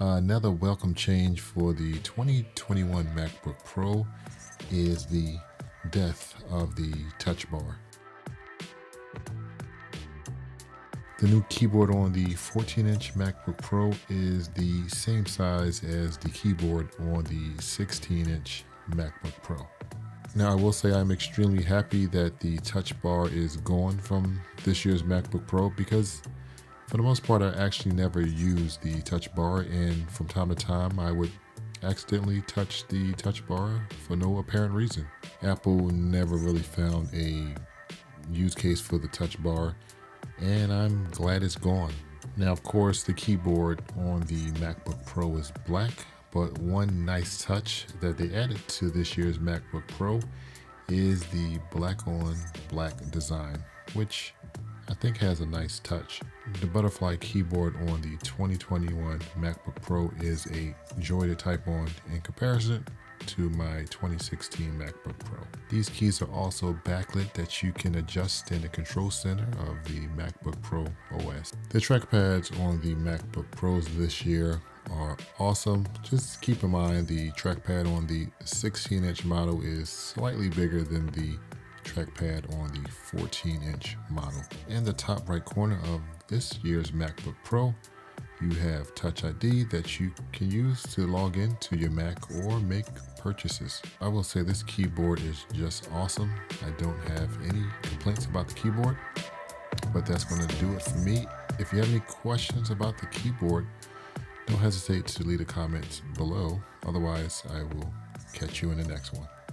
Another welcome change for the 2021 MacBook Pro is the death of the touch bar. The new keyboard on the 14-inch MacBook Pro is the same size as the keyboard on the 16-inch MacBook Pro. Now, I will say I'm extremely happy that the touch bar is gone from this year's MacBook Pro because for the most part, I actually never use the touch bar, and from time to time, I would accidentally touch the touch bar for no apparent reason. Apple never really found a use case for the touch bar, and I'm glad it's gone. Now, of course, the keyboard on the MacBook Pro is black, but one nice touch that they added to this year's MacBook Pro is the black on black design, which I think has a nice touch. The butterfly keyboard on the 2021 MacBook Pro is a joy to type on in comparison to my 2016 MacBook Pro. These keys are also backlit that you can adjust in the control center of the MacBook Pro OS. The trackpads on the MacBook Pros this year are awesome. Just keep in mind the trackpad on the 16-inch model is slightly bigger than the trackpad on the 14-inch model. In the top right corner of this year's MacBook Pro, you have Touch ID that you can use to log into your Mac or make purchases. I will say this keyboard is just awesome. I don't have any complaints about the keyboard, but that's going to do it for me. If you have any questions about the keyboard, don't hesitate to leave a comment below. Otherwise, I will catch you in the next one.